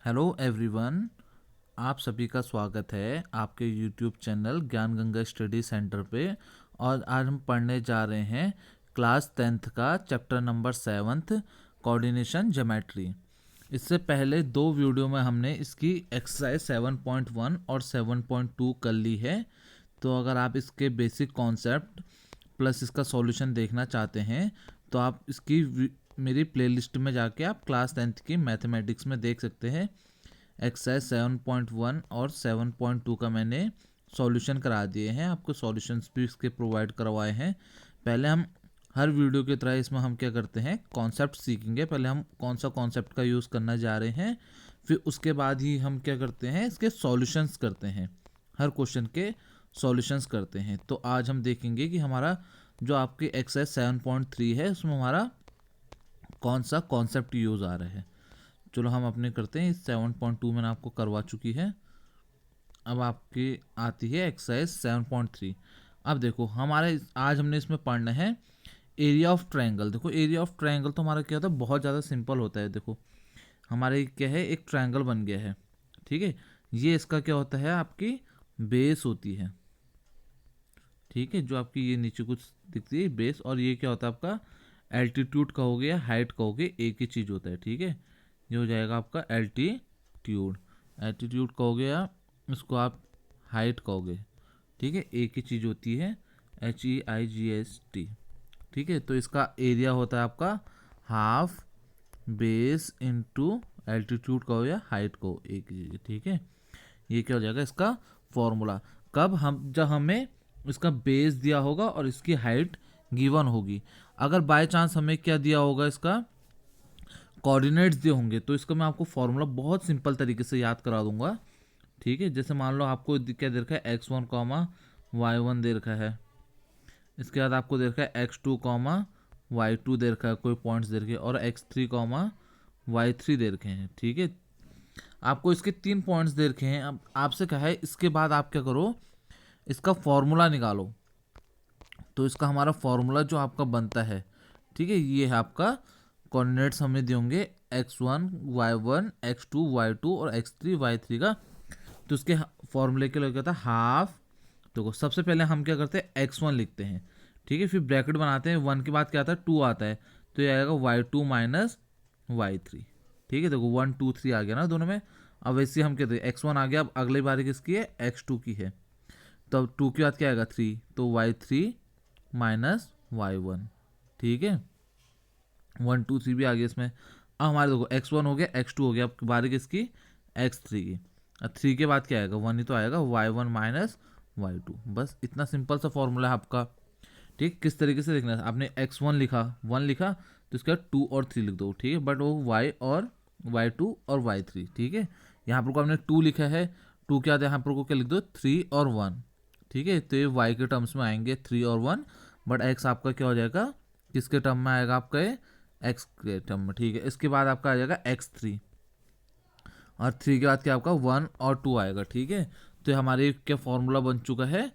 Hello everyone. आप सभी का स्वागत है आपके यूट्यूब चैनल ज्ञान गंगा स्टडी सेंटर पे। और आज हम पढ़ने जा रहे हैं क्लास 10th का chapter number 7th coordination geometry. इससे पहले दो वीडियो में हमने इसकी एक्सरसाइज 7.1 और 7.2 कर ली है। तो अगर आप इसके बेसिक कॉन्सेप्ट प्लस इसका सॉल्यूशन देखना चाहते हैं तो आप मेरी प्लेलिस्ट में जाके आप क्लास 10th की मैथमेटिक्स में देख सकते हैं। एक्सरसाइज 7.1 और 7.2 का मैंने सॉल्यूशन करा दिए हैं, आपको सॉल्यूशंस भी इसके प्रोवाइड करवाए हैं। पहले हम हर वीडियो की तरह इसमें हम क्या करते हैं, कॉन्सेप्ट सीखेंगे। पहले हम कौन सा कॉन्सेप्ट का यूज़ करना जा रहे हैं, फिर उसके बाद ही हम क्या करते हैं, इसके सॉल्यूशंस करते हैं, हर क्वेश्चन के सॉल्यूशंस करते हैं। तो आज हम देखेंगे कि हमारा जो आपकी एक्सरसाइज 7.3 है उसमें हमारा कौन सा कॉन्सेप्ट यूज़ आ रहा है। चलो हम अपने करते हैं। 7.2 मैंने आपको करवा चुकी है। अब आपकी आती है एक्सरसाइज 7.3। अब देखो हमारे आज हमने इसमें पढ़ना है एरिया ऑफ ट्रायंगल। देखो एरिया ऑफ ट्रायंगल तो हमारा क्या होता है, बहुत ज़्यादा सिंपल होता है। देखो हमारे क्या है, एक ट्रायंगल बन गया है, ठीक है। ये इसका क्या होता है, आपकी बेस होती है, ठीक है। जो आपकी ये नीचे कुछ दिखती है बेस, और ये क्या होता है आपका एल्टीट्यूड कहोगे या हाइट कहोगे, एक ही चीज़ होता है, ठीक है। ये हो जाएगा आपका एल्टीट्यूड। एल्टीट्यूड कहोगे या इसको आप हाइट कहोगे, ठीक है, एक ही चीज़ होती है, HEIGST, ठीक है। तो इसका एरिया होता है आपका हाफ बेस इंटू एल्टीट्यूड कहो या हाइट कहो, एक ही चीज़, ठीक है। ये क्या हो जाएगा इसका फॉर्मूला। कब हम जब हमें इसका बेस दिया होगा और इसकी हाइट गिवन होगी। अगर बाय चांस हमें क्या दिया होगा, इसका कोऑर्डिनेट्स दिए होंगे, तो इसका मैं आपको फॉर्मूला बहुत सिंपल तरीके से याद करा दूंगा, ठीक है। जैसे मान लो आपको क्या दे रखा है, x1 कॉमा y1 दे रखा है, इसके बाद आपको दे रखा है x2 कॉमा y2 दे रखा है, कोई पॉइंट्स दे रखे, और x3 कॉमा y3 दे रखे हैं, ठीक है। आपको इसके 3 पॉइंट्स दे रखे हैं। अब आपसे कहा है इसके बाद आप क्या करो, इसका फॉर्मूला निकालो। तो इसका हमारा फॉर्मूला जो आपका बनता है, ठीक है, ये है आपका कोऑर्डिनेट्स हमें देंगे x1 y1 x2 y2 और x3 y3 का। तो इसके फॉर्मूले के लिए क्या था, हाफ। देखो सबसे पहले हम क्या करते हैं, x1 लिखते हैं, ठीक है, फिर ब्रैकेट बनाते हैं, 1 के बाद क्या आता है 2 आता है, तो ये आएगा y2 माइनस y3, ठीक है। देखो 1 2 3 आ गया ना दोनों में। अब वैसे हम कहते हैं x1 आ गया, अब अगली बारी किसकी है, x2 की है। तो अब 2 के बाद क्या आएगा 3, तो y3 माइनस y1, ठीक है। 1 2 3 भी आ गया इसमें। अब हमारे देखो x1 हो गया, x2 हो गया, अब बारी किसकी, x3 की। अब 3 के बाद क्या आएगा, 1 ही तो आएगा, y1 माइनस y2। बस इतना सिंपल सा फॉर्मूला है आपका, ठीक। किस तरीके से देखना है, आपने x1 लिखा 1 लिखा, तो इसका 2 और 3 लिख दो, ठीक है। बट वो y और y2 और y3, ठीक है। यहाँ पर को आपने 2 लिखा है, 2 के बाद यहाँ पर को क्या लिख दो 3 और 1, ठीक है। तो ये y के टर्म्स में आएंगे 3 और 1, बट x आपका क्या हो जाएगा, किसके टर्म में आएगा आपका, ये x के टर्म में, ठीक है। इसके बाद आपका आ जाएगा x3, और 3 के बाद क्या आपका 1 और 2 आएगा, ठीक है। तो ये हमारे क्या फॉर्मूला बन चुका है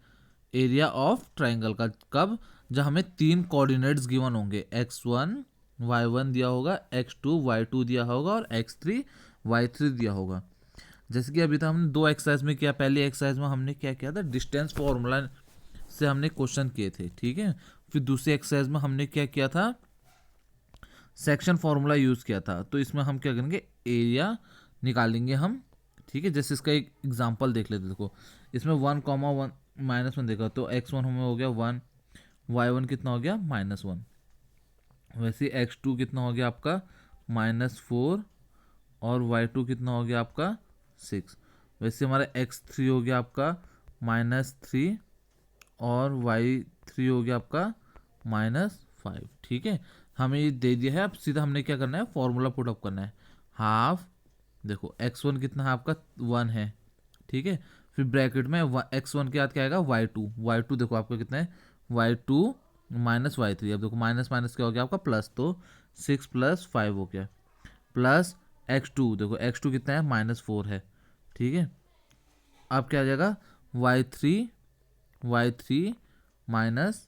एरिया ऑफ ट्राइंगल का। कब, जब हमें 3 कोऑर्डिनेट्स गिवन होंगे, x1 y1 दिया होगा, x2 y2 दिया होगा और x3 y3 दिया होगा। जैसे कि अभी तक हमने 2 एक्सरसाइज में किया। पहली एक्सरसाइज में हमने क्या किया था, डिस्टेंस फॉर्मूला से हमने क्वेश्चन किए थे, ठीक है। फिर दूसरी एक्सरसाइज में हमने क्या किया था, सेक्शन फॉर्मूला यूज़ किया था। तो इसमें हम क्या करेंगे, एरिया निकालेंगे हम, ठीक है। जैसे इसका एक एग्जांपल देख लेते, देखो इसमें 1 कॉमा 1 -1 देखा, तो x1 हमें हो गया 1, y1 कितना हो गया -1, वैसे x2 कितना हो गया आपका -4, और y2 कितना हो गया आपका 6। वैसे हमारा x3 हो गया आपका -3, और y3 हो गया आपका -5, ठीक है। हमें ये दे दिया है, अब सीधा हमने क्या करना है, फॉर्मूला पुट अप करना है। हाफ, देखो x1 कितना है आपका 1 है, ठीक है। फिर ब्रैकेट में x1 के बाद क्या आएगा y2 देखो आपका कितना है y2 माइनस y3। अब देखो माइनस माइनस क्या हो गया आपका प्लस, तो 6 + 5 हो गया, प्लस x2, देखो x2 कितना है -4 है, ठीक है। अब क्या आ जाएगा y3 माइनस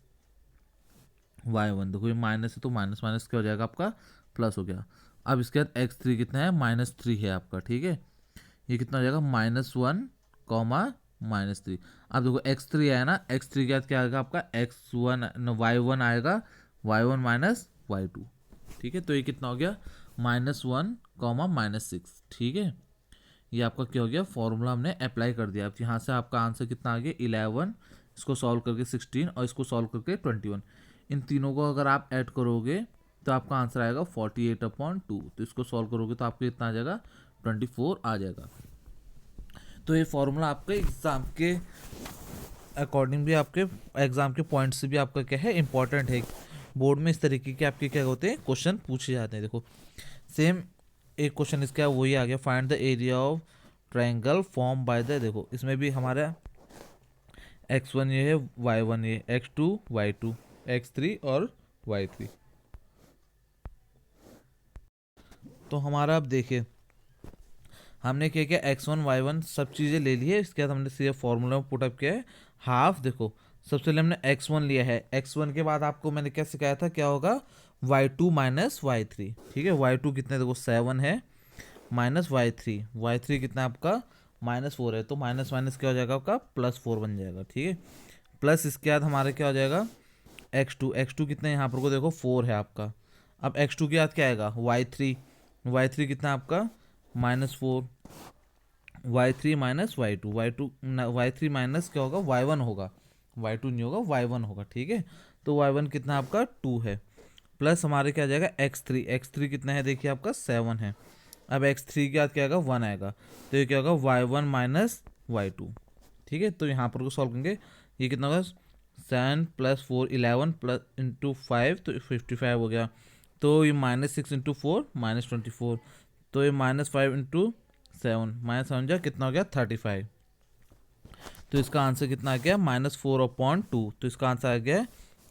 y1, देखो ये माइनस है तो माइनस माइनस क्या हो जाएगा आपका प्लस हो गया। अब इसके बाद x3 कितना है -3 है आपका, ठीक है। ये कितना हो जाएगा -1 कॉमा -3। अब देखो x3 आया ना, x3 के बाद क्या आएगा आपका x1 y1 आएगा, y1 माइनस y2। ठीक है, तो ये कितना हो गया -1 कॉमा -6। ठीक है, ये आपका क्या हो गया, फॉर्मूला हमने अप्लाई कर दिया। अब यहाँ से आपका आंसर कितना आ गया 11, इसको सॉल्व करके 16 और इसको सॉल्व करके 21। इन तीनों को अगर आप ऐड करोगे तो आपका आंसर आएगा 48/2। तो इसको सॉल्व करोगे तो आपको कितना आ जाएगा 24 आ जाएगा। तो ये फॉर्मूला आपके एग्ज़ाम के अकॉर्डिंग भी, आपके एग्ज़ाम के पॉइंट से भी आपका क्या है इंपॉर्टेंट है। बोर्ड में इस तरीके के आपके क्या होते हैं क्वेश्चन पूछे जाते हैं। देखो सेम एक क्वेश्चन इसका वही आ गया, find the area of triangle form by the, देखो इसमें भी हमारा x1 ये है, y1 ये, x2 y2, x3 और y3। तो हमारा अब देखिए हमने क्या किया, x1 y1 सब चीज़ें ले ली है। इसके बाद हमने सीधे फॉर्मूला में पुटअप किया है हाफ। देखो सबसे पहले हमने x1 लिया है, x1 के बाद आपको मैंने क्या सिखाया था, क्या होगा y2 माइनस y3। ठीक है, y2 कितने, देखो 7 है, माइनस y3 कितना आपका -4 है, तो माइनस माइनस क्या हो जाएगा आपका +4 बन जाएगा। ठीक है, प्लस इसके बाद हमारे क्या हो जाएगा x2 कितने, यहाँ पर को देखो 4 है आपका। अब x2 के बाद क्या आएगा y3 कितना आपका -4, y3 माइनस y3 माइनस क्या होगा y1 होगा, y2 नहीं होगा y1 होगा। ठीक है, तो y1 कितना आपका 2 है, प्लस हमारे क्या आ जाएगा x3 कितना है, देखिए आपका 7 है। अब x3 के बाद क्या आएगा 1 आएगा, तो ये क्या होगा y1 माइनस y2। ठीक है, तो यहाँ पर को सॉल्व करेंगे, ये कितना होगा 7 + 4 11 प्लस इंटू 5 तो 55 हो गया। तो ये -6 इंटू 4 -24, तो ये -5 इंटू 7 -7 जा कितना हो गया 35। तो इसका आंसर कितना आ गया -4/2, तो इसका आंसर आ गया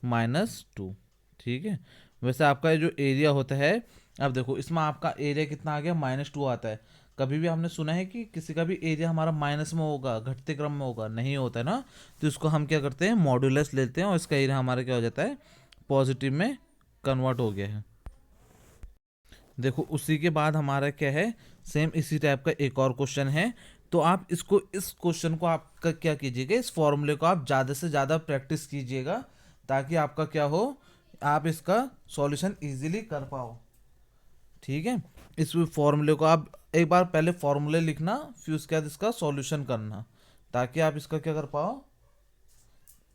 -2। ठीक है, वैसे आपका जो एरिया होता है, अब देखो इसमें आपका एरिया कितना आ गया -2 आता है। कभी भी हमने सुना है कि किसी का भी एरिया हमारा माइनस में होगा, घटते क्रम में होगा, नहीं होता है ना। तो इसको हम क्या करते हैं मॉड्यूलस लेते हैं और इसका एरिया हमारा क्या हो जाता है पॉजिटिव में कन्वर्ट हो गया है। देखो उसी के बाद हमारा क्या है, सेम इसी टाइप का एक और क्वेश्चन है। तो आप इसको, इस क्वेश्चन को आपका क्या कीजिएगा, इस फॉर्मूले को आप ज़्यादा से ज़्यादा प्रैक्टिस कीजिएगा, ताकि आपका क्या हो, आप इसका सॉल्यूशन इजीली कर पाओ। ठीक है, इस फॉर्मूले को आप एक बार पहले फॉर्मूले लिखना, फिर उसके बाद इसका सॉल्यूशन करना, ताकि आप इसका क्या कर पाओ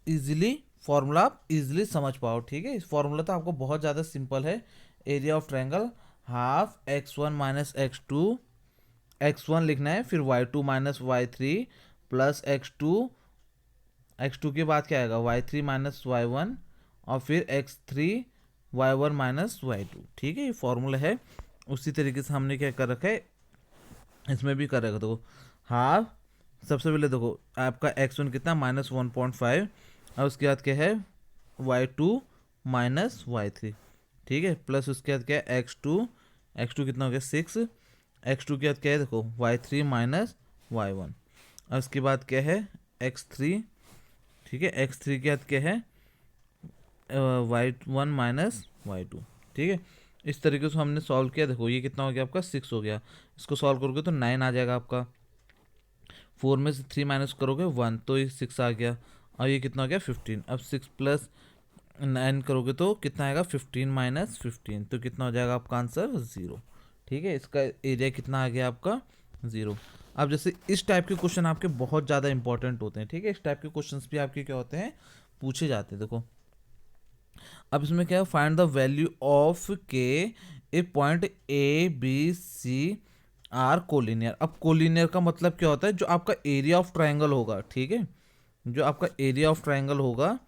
इजीली, फॉर्मूला आप इजीली समझ पाओ। ठीक है, इस फॉर्मूला तो आपको बहुत ज़्यादा सिंपल है। Area of triangle half x1 minus x2, x1 लिखना है, फिर y2 minus y3 plus x2 के बाद क्या आएगा y3 माइनस y1 और फिर x3 y1 माइनस y2। ठीक है, ये फॉर्मूला है। उसी तरीके से हमने क्या कर रखा है इसमें भी कर रखा। देखो हाफ, सबसे पहले देखो आपका x1 कितना -1.5 और उसके बाद क्या है y2 माइनस y3। ठीक है, प्लस उसके बाद क्या है x2 कितना हो गया 6, x2 के बाद क्या है देखो y3 माइनस y1 और उसके बाद क्या है x3। ठीक है, x3 के बाद क्या है y1 माइनस y2। ठीक है, इस तरीके से हमने सॉल्व किया। देखो ये कितना हो गया आपका 6 हो गया, इसको सॉल्व करोगे तो 9 आ जाएगा आपका, 4 में से 3 माइनस करोगे 1 तो ये 6 आ गया, और ये कितना हो गया 15। अब 6 + 9 करोगे तो कितना आएगा 15 माइनस 15, तो कितना हो जाएगा आपका आंसर 0। ठीक है, इसका एरिया कितना आ गया आपका 0। अब जैसे इस टाइप के क्वेश्चन आपके बहुत ज़्यादा इंपॉर्टेंट होते हैं। ठीक है, इस टाइप के क्वेश्चन भी आपके क्या होते हैं पूछे जाते हैं। देखो अब इसमें क्या है, फाइंड द वैल्यू ऑफ के ए पॉइंट ABC आर कोलिनियर। अब कोलिनियर का मतलब क्या होता है, जो आपका एरिया ऑफ ट्रायंगल होगा। ठीक है, जो आपका एरिया ऑफ ट्रायंगल होगा,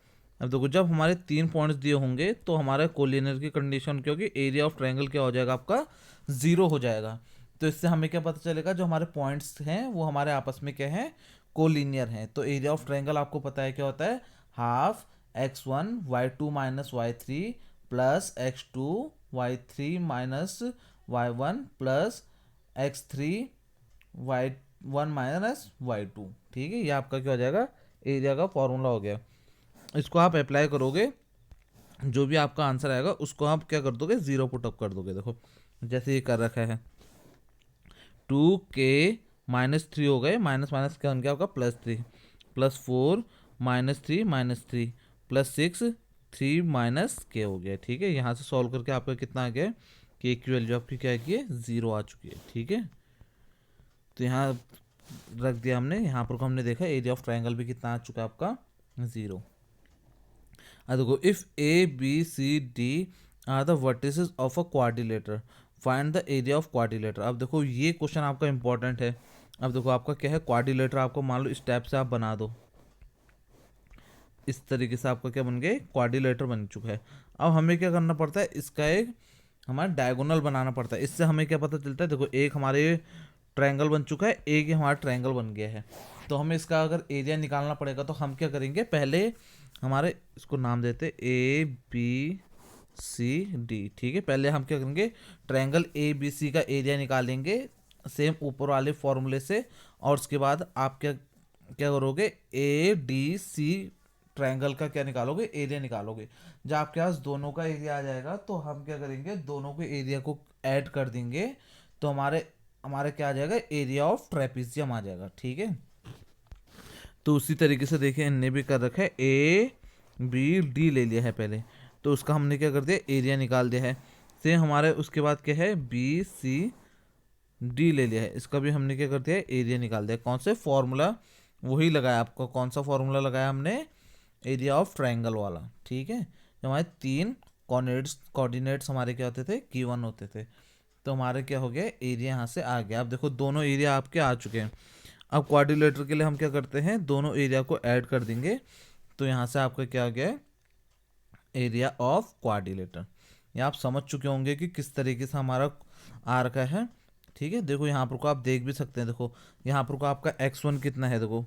अब देखो जब हमारे 3 पॉइंट्स दिए होंगे तो हमारे कोलिनियर की कंडीशन क्या होगी, एरिया ऑफ ट्रायंगल क्या हो जाएगा आपका 0 हो जाएगा। तो इससे हमें क्या पता चलेगा, जो हमारे पॉइंट्स हैं वो हमारे आपस में क्या है कोलिनियर हैं। तो एरिया ऑफ ट्रायंगल आपको पता है क्या होता है, half x1 y2 minus y3 plus x2 y3 minus y1 plus x3 y1 minus y2। ठीक है, ये आपका क्या हो जाएगा एरिया का फॉर्मूला हो गया। इसको आप अप्लाई करोगे, जो भी आपका आंसर आएगा उसको आप क्या कर दोगे 0 पुटअप कर दोगे। देखो जैसे ये कर रखा है 2k -3 हो गए, माइनस माइनस क्या बन गया आपका +3, +4 -3 +6 3 माइनस के हो गया। ठीक है, यहाँ से सॉल्व करके आपका कितना आ गया, के की वैल्यू आपकी क्या है, 0 आ चुकी है। ठीक है, तो यहाँ रख दिया हमने। यहाँ पर को हमने देखा एरिया ऑफ ट्राइंगल भी कितना आ चुका है आपका, 0। अब देखो, if A B C D are the vertices of a quadrilateral, find the area of quadrilateral. अब देखो ये क्वेश्चन आपका इंपॉर्टेंट है। अब देखो आपका क्या है, क्वाड्रिलेटर आपको मान लो स्टेप से आप बना दो, इस तरीके से आपका क्या बन गया, क्वाड्रिलेटर बन चुका है। अब हमें क्या करना पड़ता है, इसका एक हमारा डायगोनल बनाना पड़ता है। इससे हमें क्या पता चलता है, देखो एक हमारे ट्रायंगल बन चुका है, एक ही हमारा ट्रायंगल बन गया है। तो हमें इसका अगर एरिया निकालना पड़ेगा तो हम क्या करेंगे, पहले हमारे इसको नाम देते ABCD। ठीक है, पहले हम क्या करेंगे, ट्रायंगल ABC का एरिया निकालेंगे सेम ऊपर वाले फॉर्मूले से, और उसके बाद आप क्या क्या करोगे, ADC ट्रायंगल का क्या निकालोगे, एरिया निकालोगे। जब आपके पास दोनों का एरिया आ जाएगा तो हम क्या करेंगे, दोनों के एरिया को ऐड कर देंगे, तो हमारे हमारे क्या आ जाएगा, एरिया ऑफ ट्रेपेजियम आ जाएगा। ठीक है, तो उसी तरीके से देखिए इनने भी कर रखा है, ABD ले लिया है पहले, तो उसका हमने क्या कर दिया, एरिया निकाल दिया है। सेम हमारे उसके बाद क्या है, BCD ले लिया है, इसका भी हमने क्या कर दिया, एरिया निकाल दिया। कौन से फॉर्मूला, वही लगाया आपको, कौन सा फॉर्मूला लगाया हमने, एरिया ऑफ ट्रायंगल वाला। ठीक है, जो हमारे 3 कोऑर्डिनेट्स हमारे क्या होते थे, गिवन होते थे, तो हमारे क्या हो गया, एरिया यहाँ से आ गया। अब देखो दोनों एरिया आपके आ चुके हैं। अब क्वाड्रिलेटर के लिए हम क्या करते हैं, दोनों एरिया को ऐड कर देंगे, तो यहाँ से आपका क्या आ गया, एरिया ऑफ क्वाड्रिलेटर। ये आप समझ चुके होंगे कि किस तरीके से हमारा आ रखा है। ठीक है, देखो यहाँ पर को आप देख भी सकते हैं, देखो यहाँ पर को आपका x1 कितना है, देखो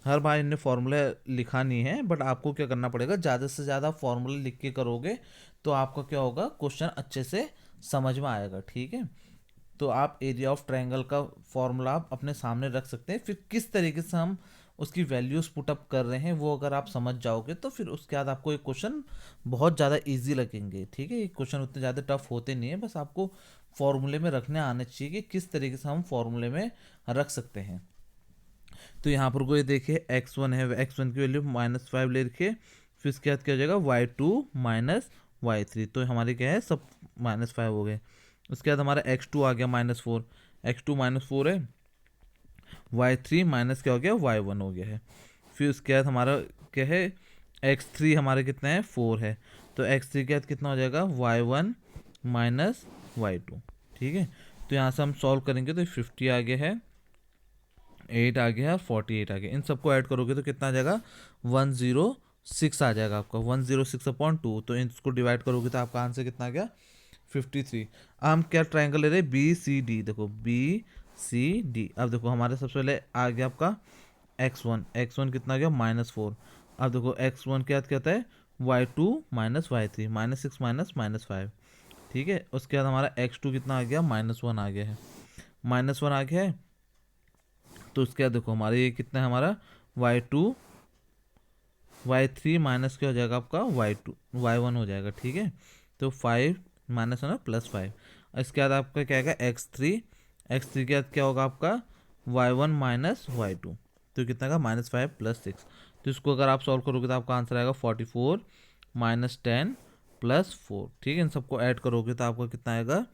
हर बार इन्हें फॉर्मूला लिखा नहीं है, बट आपको क्या करना पड़ेगा, ज़्यादा से ज़्यादा फॉर्मूला लिख के करोगे तो आपका क्या होगा, क्वेश्चन अच्छे से समझ में आएगा। ठीक है, तो आप एरिया ऑफ ट्रायंगल का फॉर्मूला आप अपने सामने रख सकते हैं, फिर किस तरीके से हम उसकी वैल्यूज पुटअप कर रहे हैं वो अगर आप समझ जाओगे तो फिर उसके बाद आपको एक क्वेश्चन बहुत ज़्यादा इजी लगेंगे। ठीक है, ये क्वेश्चन उतने ज़्यादा टफ होते नहीं है, बस आपको फॉर्मूले में रखने आने चाहिए कि किस तरीके से हम फॉर्मूले में रख सकते हैं। तो यहाँ पर कोई देखिए x1 है, x1 की वैल्यू -5 ले रखिए, फिर इसके बाद क्या हो जाएगा, y2 -y3, तो हमारे क्या है, सब -5 हो गए। उसके बाद हमारा x2 आ गया -4, x2 -4 है, y3 माइनस क्या हो गया, y1 हो गया है। फिर उसके बाद हमारा क्या है, x3 हमारे कितना है, 4 है, तो x3 के बाद कितना हो जाएगा, y1 -y2। ठीक है, तो यहाँ से हम सॉल्व करेंगे तो 50 आ गया है, 8 आ गया है और 48 आ गया। इन सबको ऐड करोगे तो कितना आ जाएगा, 106 आ जाएगा आपका, 106/2। तो इसको डिवाइड करोगे तो आपका आंसर कितना आ गया, 53। अब हम क्या ट्रायंगल ले रहे हैं, BCD, देखो BCD। अब देखो हमारे सबसे पहले आ गया आपका x1 कितना आ गया, -4। अब देखो x1 के बाद क्या होता है, y2 -y3, -6 -5। ठीक है, उसके बाद हमारा x2 कितना आ गया, -1 आ गया है, -1 आ गया है। तो उसके बाद देखो हमारे ये कितना है, हमारा y2 y3 माइनस क्या हो जाएगा आपका, y2 y1 हो जाएगा। ठीक है, तो 5 माइनस है ना, +5। इसके बाद आपका क्या आएगा, x3 के बाद क्या होगा आपका, y1 -y2, तो कितना का, -5 +6। तो इसको अगर आप सॉल्व करोगे तो आपका आंसर आएगा 44 -10 +4। ठीक है, इन सबको ऐड करोगे तो आपका कितना आएगा,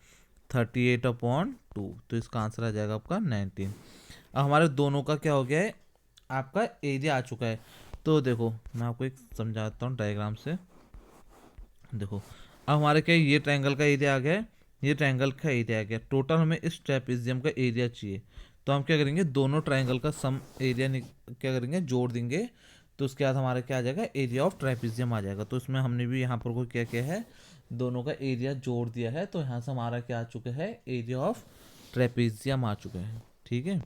38/2, तो इसका आंसर आ जाएगा आपका 19। अब हमारे दोनों का क्या हो गया है, आपका एरिया आ चुका है। तो देखो मैं आपको एक समझाता हूँ डायग्राम से। देखो अब हमारे क्या, ये ट्रायंगल का एरिया आ गया है, ये ट्रायंगल का एरिया आ गया, टोटल हमें इस ट्रेपेजियम का एरिया चाहिए। तो हम क्या करेंगे, दोनों ट्रायंगल का सम एरिया क्या करेंगे, जोड़ देंगे, तो उसके बाद हमारा क्या आ जाएगा, एरिया ऑफ ट्रेपेजियम आ जाएगा। तो इसमें हमने भी यहाँ पर को क्या किया है, दोनों का एरिया जोड़ दिया है, तो यहाँ से हमारा क्या आ चुका है, एरिया ऑफ ट्रेपेजियम आ चुका है। ठीक है,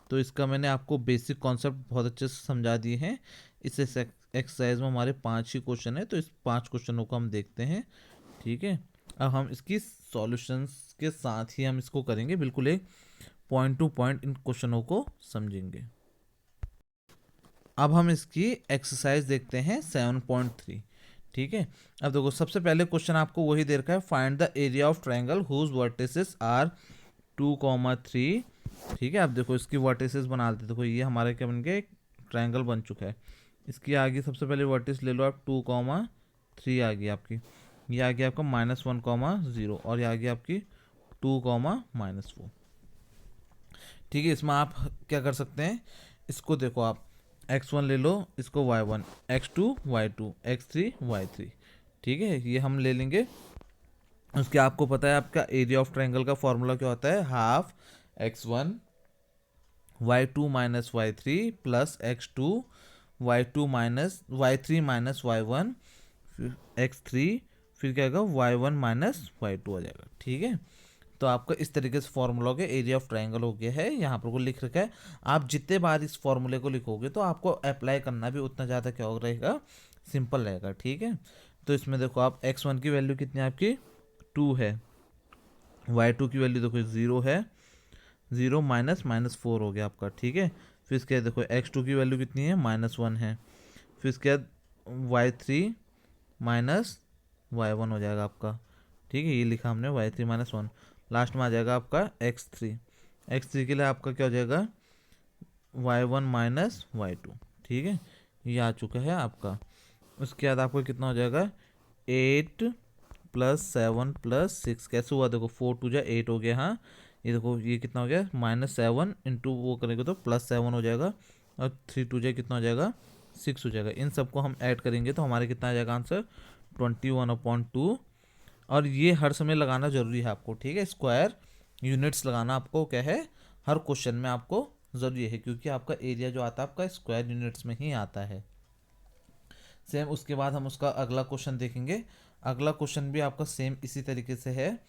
तो इसका मैंने आपको बेसिक कॉन्सेप्ट बहुत अच्छे से समझा दिए हैं। इस एक्सरसाइज में हमारे 5 ही क्वेश्चन है, तो इस 5 क्वेश्चनों को हम देखते हैं। ठीक है, अब हम इसकी सॉल्यूशंस के साथ ही हम इसको करेंगे, बिल्कुल एक पॉइंट टू पॉइंट इन क्वेश्चनों को समझेंगे। अब हम इसकी एक्सरसाइज देखते हैं 7.3। ठीक है, अब देखो सबसे पहले क्वेश्चन आपको वही दे रखा है, find the area of triangle whose vertices are 2, 3 ठीक है। अब देखो इसकी वर्टिसेस बना लेते, देखो ये हमारे क्या बन गया, एक ट्रायंगल बन चुका है। इसकी आगे सबसे पहले वर्टिस ले लो आप, 2,3 आ गई आपकी, ये आ गया आपका -1,0 और ये आ गई आपकी 2,-4। ठीक है। इसमें आप क्या कर सकते हैं, इसको देखो आप x1 ले लो, इसको y1, x2 y2, x3 y3। ठीक है, ये हम ले लेंगे। उसके आपको पता है आपका एरिया ऑफ ट्रायंगल का फॉर्मूला क्या होता है, half x1 y2 minus y3 plus x2 y2 minus y3 minus y1 फिर x3 फिर क्या आएगा y1 माइनस y2 हो जाएगा। ठीक है, तो आपका इस तरीके से फॉर्मूला के एरिया ऑफ ट्रायंगल हो गया है, यहाँ पर को लिख रखा है। आप जितने बार इस फॉर्मूले को लिखोगे तो आपको अप्लाई करना भी उतना ज़्यादा क्या हो रहेगा, सिंपल रहेगा। ठीक है, तो इसमें देखो आप x1 की वैल्यू कितनी है आपकी 2 है, y2 की वैल्यू देखो 0 है, 0 माइनस -4 हो गया आपका। ठीक है, फिर इसके बाद देखो x2 की वैल्यू कितनी है, -1 है, फिर इसके बाद y3 माइनस y1 हो जाएगा आपका। ठीक है, ये लिखा हमने y3 माइनस 1, लास्ट में आ जाएगा आपका x3 के लिए आपका क्या हो जाएगा y1 माइनस y2। ठीक है, ये आ चुका है आपका। उसके बाद आपको कितना हो जाएगा 8 + 7 + 6, कैसे हुआ देखो 4 2 8 हो गया। हाँ, ये देखो ये कितना हो गया -7 इंटू वो करेंगे तो +7 हो जाएगा, और 3 2 कितना हो जाएगा 6 हो जाएगा। इन सबको हम ऐड करेंगे तो हमारे कितना आ जाएगा आंसर 21/2। और ये हर समय लगाना जरूरी है आपको। ठीक है, स्क्वायर यूनिट्स लगाना आपको क्या है, हर क्वेश्चन में आपको ज़रूरी है, क्योंकि आपका एरिया जो आता है आपका स्क्वायर यूनिट्स में ही आता है। सेम उसके बाद हम उसका अगला क्वेश्चन देखेंगे। अगला क्वेश्चन भी आपका सेम इसी तरीके से है,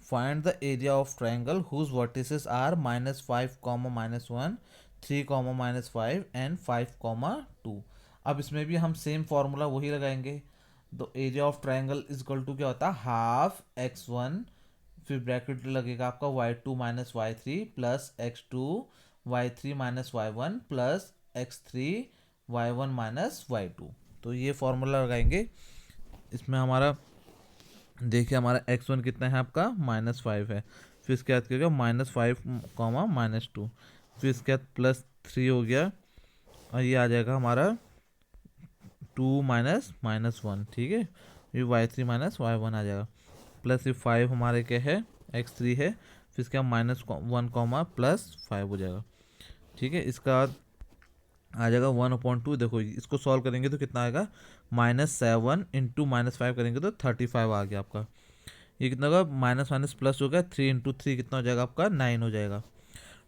find the area of triangle whose vertices are -5, -1, 3, -5 and 5, 2। अब इसमें भी हम सेम फार्मूला वही लगाएंगे। तो area of triangle is equal to क्या होता है, हाफ x1 फिर ब्रैकेट लगेगा आपका y2 minus y3 plus x2 y3 minus y1 plus x3 y1 minus y2। तो ये फॉर्मूला लगाएंगे। इसमें हमारा देखिए हमारा x1 कितना है आपका -5 है, फिर इसके बाद क्या होगा -5, -2, फिर इसके बाद +3 हो गया, और ये आ जाएगा हमारा 2 -1। ठीक है, ये y3 माइनस y1 आ जाएगा, प्लस ये 5 हमारे क्या है x3 है, फिर इसके बाद -1, +5 हो जाएगा। ठीक है, इसका आ जाएगा 1/2। देखो इसको सॉल्व करेंगे तो कितना आएगा -7 इंटू -5 करेंगे तो 35 आ गया आपका। ये कितना होगा माइनस माइनस प्लस हो गया, 3 × 3 कितना हो जाएगा आपका 9 हो जाएगा।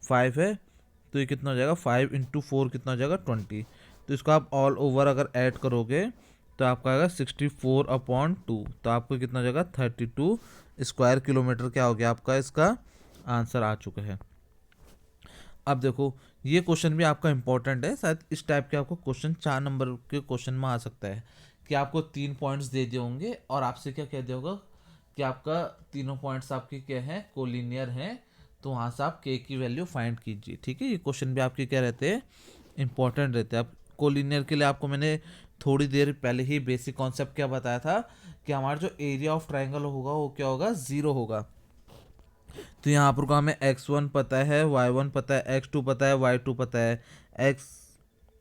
5 है तो ये कितना हो जाएगा 5 × 4 कितना हो जाएगा 20। तो इसको आप ऑल ओवर अगर ऐड करोगे तो आपका आएगा 64/2। तो आपको कितना हो जाएगा 32 स्क्वायर किलोमीटर क्या हो गया आपका, इसका आंसर आ चुका है। अब देखो ये क्वेश्चन भी आपका इंपॉर्टेंट है, शायद इस टाइप के आपको क्वेश्चन 4 नंबर के क्वेश्चन में आ सकता है कि आपको 3 पॉइंट्स दे दिए होंगे और आपसे क्या कह दिया होगा कि आपका तीनों पॉइंट्स आपके क्या हैं, कोलिनियर हैं, तो वहाँ से आप के की वैल्यू फाइंड कीजिए। ठीक है, ये क्वेश्चन भी आपके क्या रहते हैं, इंपॉर्टेंट रहते हैं। अब कोलिनियर के लिए आपको मैंने थोड़ी देर पहले ही बेसिक कॉन्सेप्ट क्या बताया था कि हमारा जो एरिया ऑफ ट्राइंगल होगा वो क्या होगा 0 होगा। तो यहाँ पर को हमें x1 पता है, y1 पता है, x2 पता है, y2 पता है,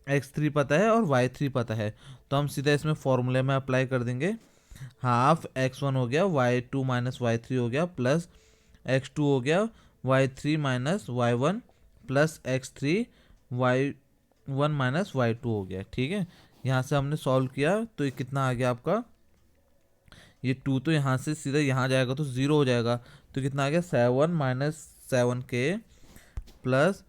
x3 पता है और y3 पता है। तो हम सीधा इसमें फॉर्मूले में अप्लाई कर देंगे। हाफ x1 हो गया, y2 माइनस y3 हो गया, प्लस x2 हो गया, y3 minus y1 plus x3 y1 minus y2 हो गया। ठीक है, यहाँ से हमने सॉल्व किया तो ये कितना आ गया आपका, ये 2 तो यहाँ से सीधा यहाँ जाएगा तो 0 हो जाएगा। तो कितना आ गया 7 - 7k plus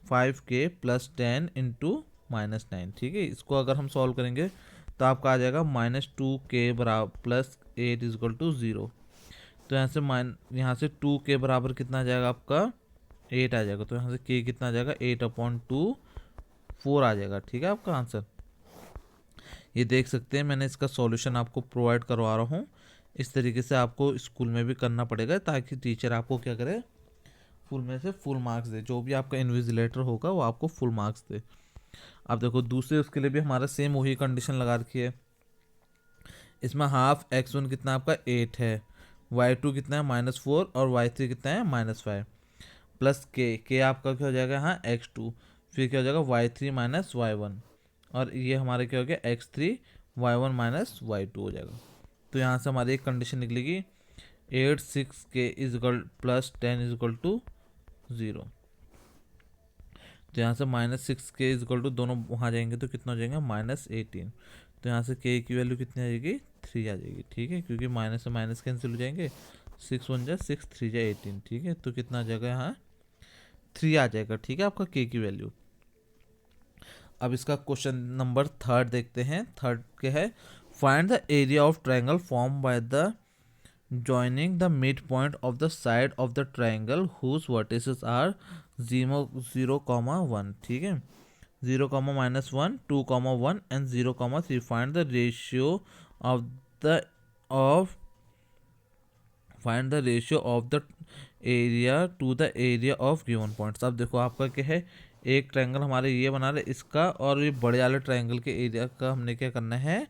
5k plus 10 into -9। ठीक है, इसको अगर हम सॉल्व करेंगे तो आपका आ जाएगा -2k बराबर प्लस 8 इजकल टू 0। तो यहाँ से 2k बराबर कितना आ जाएगा आपका 8 आ जाएगा। तो यहाँ से k कितना आ जाएगा 8/2 4 आ जाएगा। ठीक है, आपका आंसर ये देख सकते हैं, मैंने इसका सॉल्यूशन आपको प्रोवाइड करवा रहा हूँ। इस तरीके से आपको स्कूल में भी करना पड़ेगा ताकि टीचर आपको क्या करे, फुल में से फुल मार्क्स दे, जो भी आपका इन्विजिलेटर होगा वो आपको फुल मार्क्स दे। अब देखो दूसरे उसके लिए भी हमारा सेम वही कंडीशन लगा रखी है। इसमें हाफ x1 कितना आपका 8 है, y2 कितना है -4 और y3 कितना है -5 प्लस के आपका क्या हो जाएगा यहाँ x2, फिर क्या हो जाएगा y3 माइनस y1 और ये हमारे क्या हो गया x3 y1 माइनस y2 हो जाएगा। तो यहाँ से हमारी एक कंडीशन निकलेगी 8 6 के इजकल प्लस 10 इजकल टू 0। तो यहाँ से -6 के इजकल टू दोनों वहाँ जाएंगे तो कितना हो जाएगा -18। तो यहाँ से के की वैल्यू कितनी आ जाएगी 3 आ जाएगी, ठीक है, क्योंकि माइनस से माइनस कैंसिल हो जाएंगे, 6 1 जा 6 3 जा 18, ठीक है। तो कितना आ जाएगा यहाँ 3 आ जाएगा, ठीक है, आपका के की वैल्यू। अब इसका क्वेश्चन नंबर थर्ड देखते हैं। थर्ड क्या है, find the area of triangle form by the joining the midpoint of the side of the triangle whose vertices are 0, 1, ठीक है, 0, -1, 2, 1 and 0, 3. Find the ratio of the of find the ratio of the area to the area of given points। अब देखो आपका क्या है, एक triangle हमारे ये बना रहे इसका और ये बड़े वाले ट्रायंगल के एरिया का हमने क्या करना है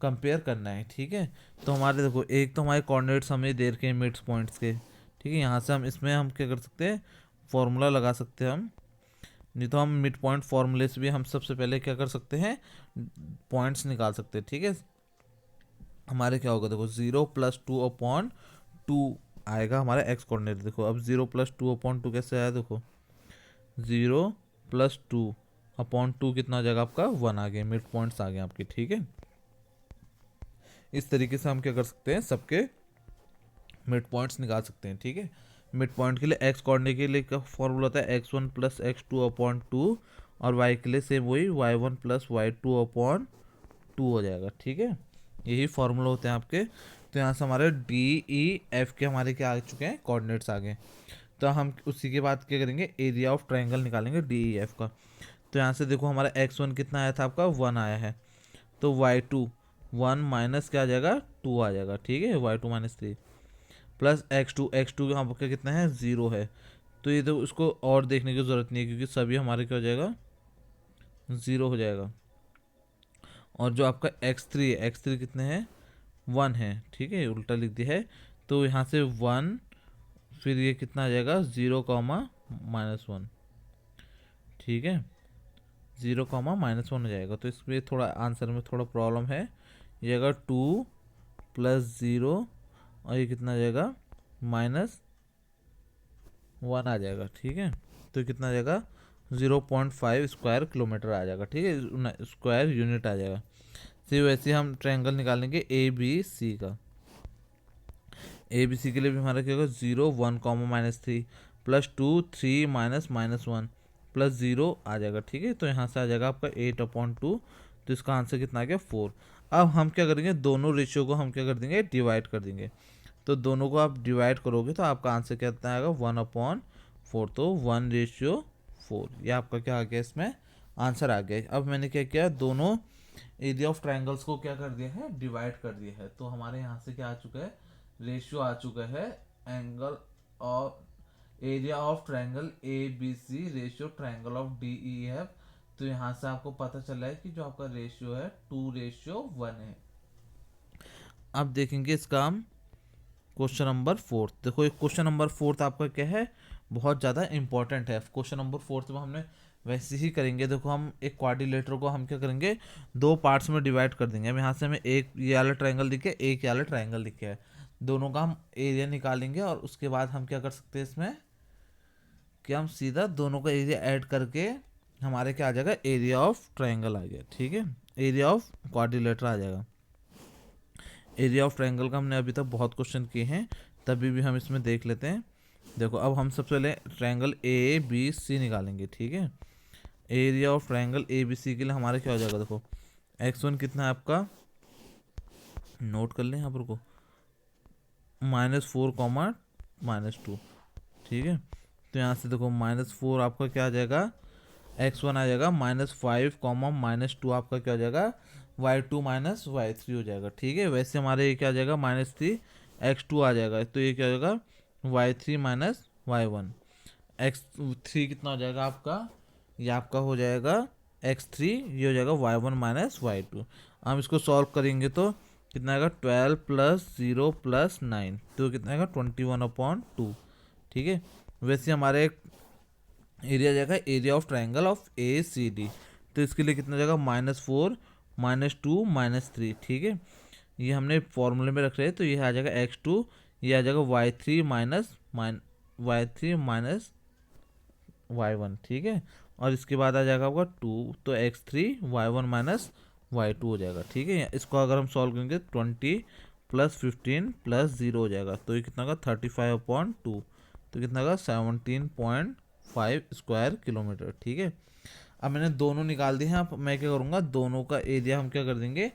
कंपेयर करना है, ठीक है। तो हमारे देखो एक तो हमारे कोऑर्डिनेट्स हमें दे रखे हैं मिड पॉइंट्स के, ठीक है, यहाँ से हम इसमें हम क्या कर सकते हैं फॉर्मूला लगा सकते हैं हम, नहीं तो हम मिड पॉइंट फॉर्मूले से भी हम सबसे पहले क्या कर सकते हैं पॉइंट्स निकाल सकते हैं, ठीक है। हमारे क्या होगा देखो 0 + 2/2 आएगा हमारा एक्स कोऑर्डिनेट। देखो अब 0 + 2/2 कैसे आया, देखो 0 + 2/2 कितना आ जाएगा आपका 1 आ गया, मिड पॉइंट्स आ गए आपके, ठीक है। इस तरीके से हम क्या कर सकते हैं सबके मिड पॉइंट्स निकाल सकते हैं, ठीक है। मिड पॉइंट के लिए एक्स कोऑर्डिनेट के लिए क्या फॉर्मूला होता है x1 + x2/2 और y के लिए सेम वही y1 + y2/2 हो जाएगा, ठीक है। यही फॉर्मूला होते हैं आपके। तो यहाँ से हमारे DEF के हमारे क्या आ चुके हैं कोऑर्डिनेट्स आ गए। तो हम उसी के बाद क्या करेंगे एरिया ऑफ ट्रायंगल निकालेंगे DEF का। तो यहाँ से देखो हमारा x1 कितना आया था आपका 1 आया है, तो y2 1 माइनस क्या आ जाएगा 2 आ जाएगा, ठीक है, y2 - 3 प्लस x2 यहाँ पर कितना है 0 है। तो ये तो उसको और देखने की ज़रूरत नहीं है क्योंकि सभी हमारे क्या हो जाएगा 0 हो जाएगा। और जो आपका x3 है, x3 कितने हैं 1 है, ठीक है, उल्टा लिख दिया है। तो यहाँ से 1 फिर ये कितना आ जाएगा 0, -1, ठीक है, 0, -1 हो जाएगा। तो इसमें थोड़ा आंसर में थोड़ा प्रॉब्लम है, ये अगर 2 + 0 और ये कितना आ जाएगा -1 आ जाएगा, ठीक है। तो कितना आ जाएगा 0.5 स्क्वायर किलोमीटर आ जाएगा, ठीक है, स्क्वायर यूनिट आ जाएगा। फिर वैसे हम ट्रायंगल निकालेंगे ABC का। ABC के लिए भी हमारा क्या होगा 0 1, -3 + 2 3 -1 + 0 आ जाएगा, ठीक है। तो यहाँ से आ जाएगा आपका 8/2। तो इसका आंसर कितना आ गया 4। अब हम क्या करेंगे दोनों रेशियो को हम क्या कर देंगे डिवाइड कर देंगे। तो दोनों को आप डिवाइड करोगे तो आपका आंसर कितना आएगा 1/4। तो 1:4 ये आपका क्या आ गया इसमें आंसर आ गया। अब मैंने क्या किया दोनों एरिया ऑफ ट्रायंगल्स को क्या कर दिया है डिवाइड कर दिया है। तो हमारे यहाँ से क्या आ चुका है रेशियो आ चुका है angle of area of triangle ABC ratio triangle of DEF। तो यहाँ से आपको पता चला है कि जो आपका रेशियो है 2:1 है। अब देखेंगे इसका हम क्वेश्चन नंबर 4। देखो एक क्वेश्चन नंबर 4 आपका क्या है बहुत ज़्यादा इंपॉर्टेंट है। क्वेश्चन नंबर 4 में हमने वैसे ही करेंगे। देखो हम एक क्वाड्रिलेटर को हम क्या करेंगे दो पार्ट्स में डिवाइड कर देंगे। अब यहाँ से हमें एक ये वाला ट्रायंगल दिखे एक ये वाला ट्रायंगल दिखे है, दोनों का हम एरिया निकालेंगे और उसके बाद हम क्या कर सकते हैं इसमें कि हम सीधा दोनों का एरिया ऐड करके हमारे क्या आ जाएगा एरिया ऑफ ट्रायंगल आ गया, ठीक है, एरिया ऑफ क्वाड्रिलेटर आ जाएगा। एरिया ऑफ ट्रायंगल का हमने अभी तक बहुत क्वेश्चन किए हैं, तभी भी हम इसमें देख लेते हैं। देखो अब हम सबसे पहले ट्रायंगल ABC निकालेंगे, ठीक है। एरिया ऑफ ट्रायंगल ABC के लिए हमारा क्या हो जाएगा देखो x1 कितना है आपका नोट कर लें यहाँ पर को -4, -2, ठीक है। तो यहाँ से देखो -4 आपका क्या आ जाएगा x1 आ जाएगा -5, -2 आपका क्या हो जाएगा y2 - y3 हो जाएगा, ठीक है। वैसे हमारे ये क्या आ जाएगा -3 x2 आ जाएगा, तो ये क्या हो जाएगा y3 - y1। x3 कितना हो जाएगा आपका ये आपका हो जाएगा x3, ये हो जाएगा y1 - y2। हम इसको सॉल्व करेंगे तो कितना आएगा 12 प्लस 0 प्लस 9, तो कितना आएगा 21/2। ठीक है, वैसे हमारे एरिया जाएगा area of triangle of ACD, तो इसके लिए कितना जाएगा -4 -2 -3। ठीक है, ये हमने फॉर्मूले में रख रहे हैं, तो ये आ जाएगा x2, ये आ जाएगा y3 माइनस y1। ठीक है, और इसके बाद आ जाएगा आपका 2, तो x3 y1 माइनस y2 हो जाएगा। ठीक है, इसको अगर हम सॉल्व करेंगे 20 प्लस 15 प्लस 0 हो जाएगा, तो ये कितना का 35/2, तो कितना का 17.5 स्क्वायर किलोमीटर। ठीक है, अब मैंने दोनों निकाल दिए हैं। अब मैं क्या करूँगा, दोनों का एरिया हम क्या कर देंगे,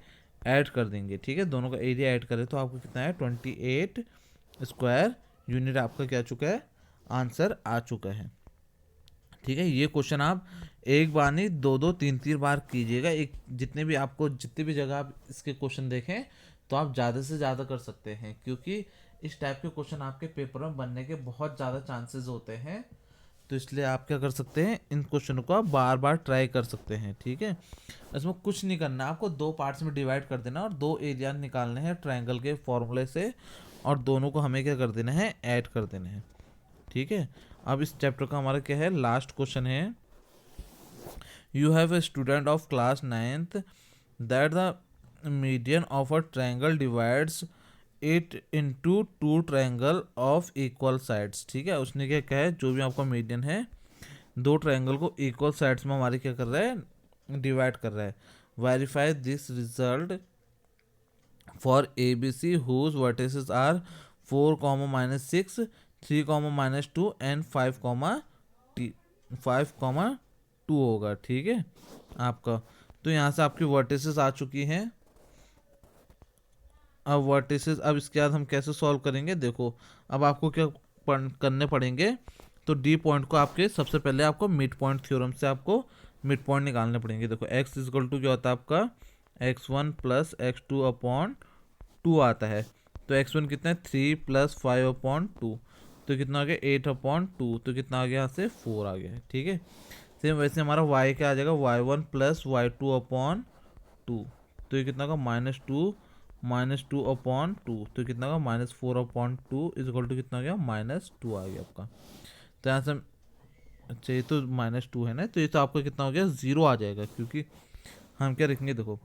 ऐड कर देंगे। ठीक है, दोनों का एरिया ऐड करें तो आपको कितना है 28 स्क्वायर यूनिट आपका क्या आ चुका है, आंसर आ चुका है। ठीक है, ये क्वेश्चन आप एक बार नहीं 2-2 3-3 बार कीजिएगा। एक जितने भी जगह आप इसके क्वेश्चन देखें तो आप ज़्यादा से ज़्यादा कर सकते हैं, क्योंकि इस टाइप के क्वेश्चन आपके पेपर में बनने के बहुत ज़्यादा चांसेस होते हैं। तो इसलिए आप क्या कर सकते हैं, इन क्वेश्चनों को आप बार बार ट्राई कर सकते हैं। ठीक है, इसमें कुछ नहीं करना, आपको 2 पार्ट्स में डिवाइड कर देना और 2 एरिया निकालने हैं ट्रायंगल के फॉर्मूले से, और दोनों को हमें क्या कर देना है, ऐड कर देना है। ठीक है, अब इस चैप्टर का हमारा क्या है, लास्ट क्वेश्चन है, you have a student of class 9th that the median of a triangle divides it into 2 triangle of equal sides. ठीक है, उसने क्या कहा है, जो भी आपका मीडियन है 2 ट्रायंगल को इक्वल साइड्स में हमारे क्या कर रहा है, डिवाइड कर रहा है। Verify this result for ABC whose vertices are 4, -6, 3, -2 and 5, 2 होगा। ठीक है आपका, तो यहाँ से आपकी वर्टिसेस आ चुकी हैं। अब वर्टिसेस, अब इसके बाद हम कैसे सॉल्व करेंगे, देखो अब आपको क्या करने पड़ेंगे, तो डी पॉइंट को आपके सबसे पहले आपको मिड पॉइंट थ्योरम से आपको मिड पॉइंट निकालने पड़ेंगे। देखो x इक्वल टू क्या होता है आपका, x1 प्लस x2/2 आता है, तो x1 कितना है 3 प्लस 5/2, तो कितना आ गया 8/2, तो कितना आ गया यहाँ से 4 आ गया। ठीक है, सेम वैसे हमारा y क्या आ जाएगा, y1 प्लस y2/2, तो ये कितना का -2/2, तो कितना का -4/2 इक्वल टू कितना आ गया, -2 आ गया आपका। तो यहाँ से अच्छा, ये तो -2 है ना, तो ये तो आपका कितना हो गया, 0 आ जाएगा, क्योंकि हम क्या रखेंगे, देखो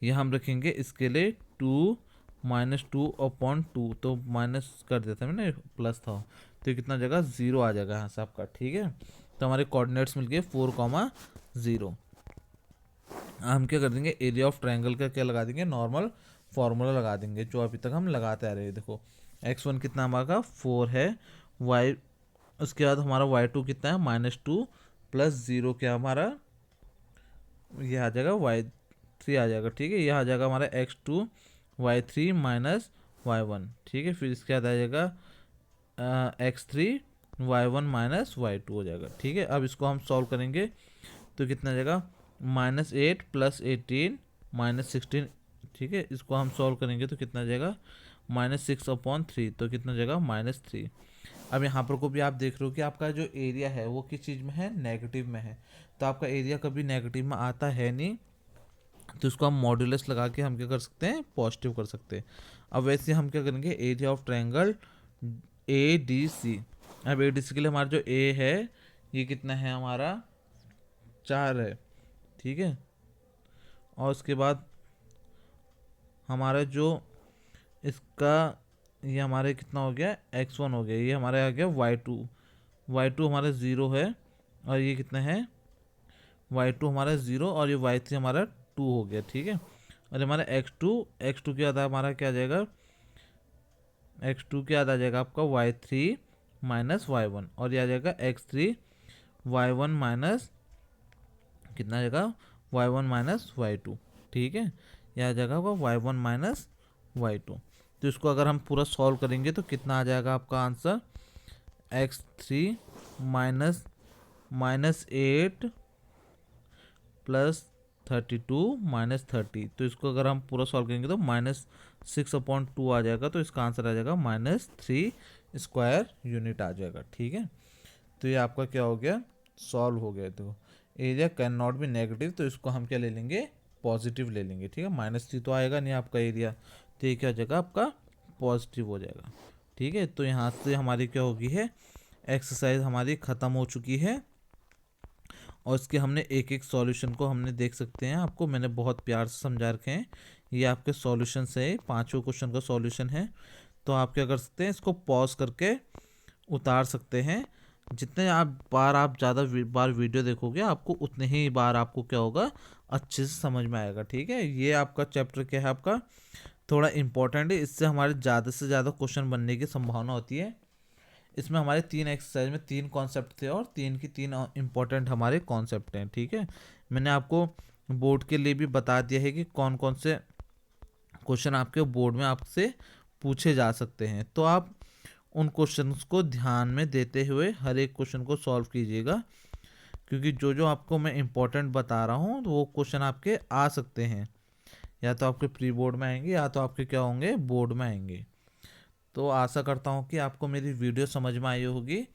ये हम रखेंगे इसके लिए 2 -2/2, तो माइनस कर देते हैं ना, प्लस था, तो ये कितना आ जाएगा, 0 आ जाएगा यहाँ से आपका। ठीक है, तो हमारे कोऑर्डिनेट्स मिल गए 4, 0। हम क्या कर देंगे, एरिया ऑफ ट्रायंगल का क्या लगा देंगे, नॉर्मल फार्मूला लगा देंगे जो अभी तक हम लगाते आ रहे हैं। देखो x1 कितना हमारा 4 है, y उसके बाद हमारा y2 कितना है -2 प्लस 0 क्या हमारा, ये आ जाएगा y3 आ जाएगा। ठीक है, ये आ जाएगा हमारा x2 y3 माइनस y1। ठीक है, फिर इसके बाद आ जाएगा x3 y1 माइनस y2 हो जाएगा। ठीक है, अब इसको हम सॉल्व करेंगे तो कितना आ जाएगा, -8 प्लस 18 -16। ठीक है, इसको हम सॉल्व करेंगे तो कितना आ जाएगा, -6/3, तो कितना जाएगा -3। अब यहाँ पर को भी आप देख रहे हो कि आपका जो एरिया है वो किस चीज़ में है, नेगेटिव में है, तो आपका एरिया कभी नेगेटिव में आता है नहीं, तो इसको हम मॉड्यूलस लगा के हम क्या कर सकते हैं, पॉजिटिव कर सकते हैं। अब वैसे हम क्या करेंगे, एरिया ऑफ ट्रायंगल ADC। अब ADC के लिए हमारा जो A है ये कितना है हमारा, 4 है। ठीक है, और उसके बाद हमारा जो इसका ये हमारे कितना हो गया, x1 हो गया, ये हमारे आ गया y2 हमारा 0 है, और ये कितना है y2 हमारा 0, और ये y3 हमारा 2 हो गया। ठीक है, और हमारा x2 क्या आता है हमारा, क्या आ जाएगा, x2 क्या आ जाएगा आपका y3 माइनस y1, और ये आ जाएगा x3 y1 माइनस कितना आ जाएगा, y1 माइनस y2। ठीक है, यह आ जाएगा आपका y1 माइनस y2। तो इसको अगर हम पूरा सॉल्व करेंगे तो कितना आ जाएगा आपका आंसर, x3 -8 प्लस 32 -30, तो इसको अगर हम पूरा सॉल्व करेंगे तो -6/2 आ जाएगा, तो इसका आंसर आ जाएगा -3 स्क्वायर यूनिट आ जाएगा। ठीक है, तो ये आपका क्या हो गया, सॉल्व हो गया। तो area can not be negative, तो इसको हम क्या ले लेंगे, पॉजिटिव ले लेंगे, ठीक है। -3 तो आएगा नहीं आपका एरिया, तो ये क्या हो जाएगा आपका पॉजिटिव हो जाएगा, ठीक है। तो यहाँ से हमारी क्या होगी है, एक्सरसाइज हमारी ख़त्म हो चुकी है और इसके हमने एक एक सॉल्यूशन को हमने देख सकते हैं, आपको मैंने बहुत प्यार से समझा रखे हैं। ये आपके सॉल्यूशन है, 5 क्वेश्चन का सॉल्यूशन है। तो आप क्या कर सकते हैं, इसको पॉज करके उतार सकते हैं। जितने आप ज़्यादा बार वीडियो देखोगे आपको उतने ही बार आपको क्या होगा, अच्छे से समझ में आएगा, ठीक है। ये आपका चैप्टर क्या है, आपका थोड़ा इंपॉर्टेंट है, इससे हमारे ज़्यादा से ज़्यादा क्वेश्चन बनने की संभावना होती है। इसमें हमारे 3 एक्सरसाइज में 3 कॉन्सेप्ट थे और 3 की 3 इंपॉर्टेंट हमारे कॉन्सेप्ट हैं, ठीक है। मैंने आपको बोर्ड के लिए भी बता दिया है कि कौन कौन से क्वेश्चन आपके बोर्ड में आपसे पूछे जा सकते हैं। तो आप उन क्वेश्चंस को ध्यान में देते हुए हर एक क्वेश्चन को सॉल्व कीजिएगा, क्योंकि जो जो आपको मैं इंपॉर्टेंट बता रहा हूँ तो वो क्वेश्चन आपके आ सकते हैं, या तो आपके प्री बोर्ड में आएंगे या तो आपके क्या होंगे, बोर्ड में आएंगे। तो आशा करता हूँ कि आपको मेरी वीडियो समझ में आई होगी।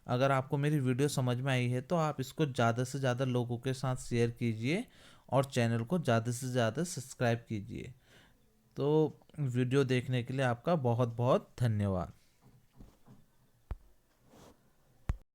अगर आपको मेरी वीडियो समझ में आई है तो आप इसको ज़्यादा से ज़्यादा लोगों के साथ शेयर कीजिए और चैनल को ज़्यादा से ज़्यादा सब्सक्राइब कीजिए। तो वीडियो देखने के लिए आपका बहुत बहुत धन्यवाद।